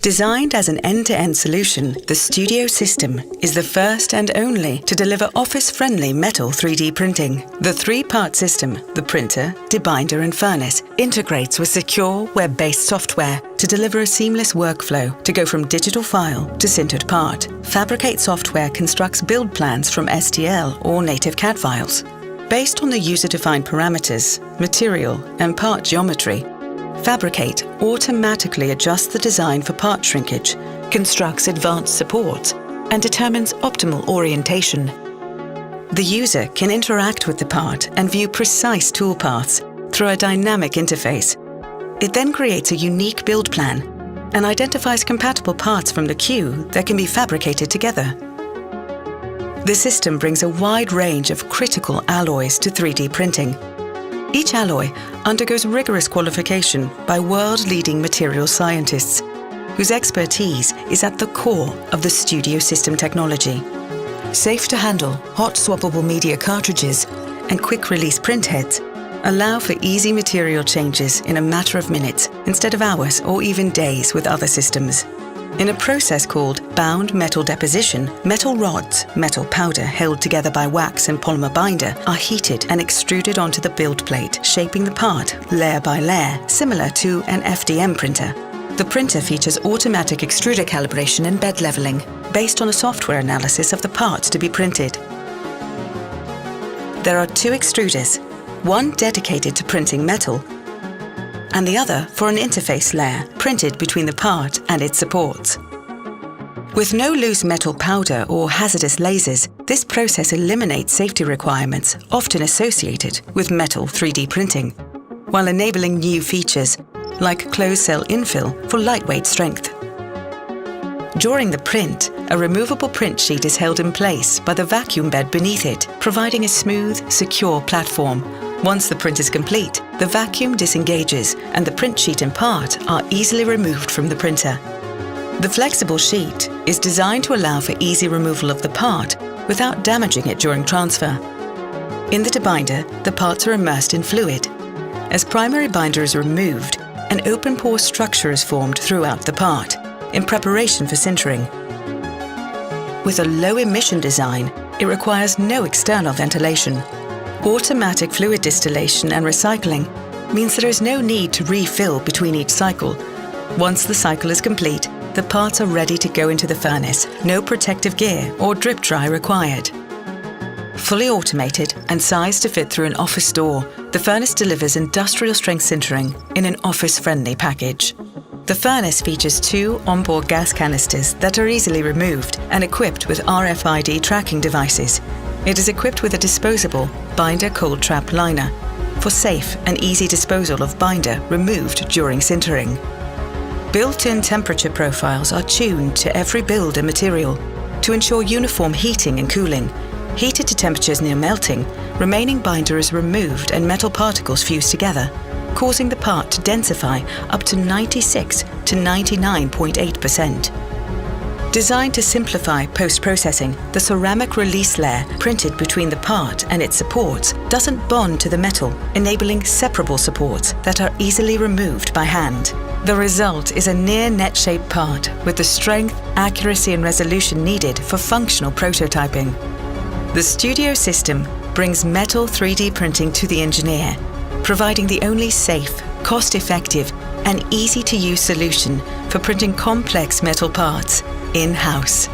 Designed as an end-to-end solution, the Studio System is the first and only to deliver office-friendly metal 3D printing. The three-part system, the printer, debinder and furnace, integrates with secure web-based software to deliver a seamless workflow to go from digital file to sintered part. Fabricate software constructs build plans from STL or native CAD files. Based on the user-defined parameters, material and part geometry, Fabricate automatically adjusts the design for part shrinkage, constructs advanced supports, and determines optimal orientation. The user can interact with the part and view precise toolpaths through a dynamic interface. It then creates a unique build plan and identifies compatible parts from the queue that can be fabricated together. The system brings a wide range of critical alloys to 3D printing. Each alloy undergoes rigorous qualification by world-leading material scientists, whose expertise is at the core of the Studio System technology. Safe to handle, hot swappable media cartridges and quick-release printheads allow for easy material changes in a matter of minutes instead of hours or even days with other systems. In a process called bound metal deposition, metal rods, metal powder held together by wax and polymer binder, are heated and extruded onto the build plate, shaping the part layer by layer, similar to an FDM printer. The printer features automatic extruder calibration and bed leveling, based on a software analysis of the parts to be printed. There are two extruders, one dedicated to printing metal, and the other for an interface layer printed between the part and its supports. With no loose metal powder or hazardous lasers, this process eliminates safety requirements often associated with metal 3D printing, while enabling new features like closed-cell infill for lightweight strength. During the print, a removable print sheet is held in place by the vacuum bed beneath it, providing a smooth, secure platform. Once the print is complete, the vacuum disengages and the print sheet and part are easily removed from the printer. The flexible sheet is designed to allow for easy removal of the part without damaging it during transfer. In the debinder, the parts are immersed in fluid. As primary binder is removed, an open pore structure is formed throughout the part, in preparation for sintering. With a low emission design, it requires no external ventilation. Automatic fluid distillation and recycling means there is no need to refill between each cycle. Once the cycle is complete, the parts are ready to go into the furnace. No protective gear or drip dry required. Fully automated and sized to fit through an office door, the furnace delivers industrial strength sintering in an office-friendly package. The furnace features two onboard gas canisters that are easily removed and equipped with RFID tracking devices. It is equipped with a disposable binder cold trap liner for safe and easy disposal of binder removed during sintering. Built-in temperature profiles are tuned to every build and material to ensure uniform heating and cooling. Heated to temperatures near melting, remaining binder is removed and metal particles fuse together, causing the part to densify up to 96 to 99.8%. Designed to simplify post-processing, the ceramic release layer printed between the part and its supports doesn't bond to the metal, enabling separable supports that are easily removed by hand. The result is a near net-shaped part with the strength, accuracy and resolution needed for functional prototyping. The Studio System brings metal 3D printing to the engineer, providing the only safe, cost-effective and easy-to-use solution for printing complex metal parts in-house.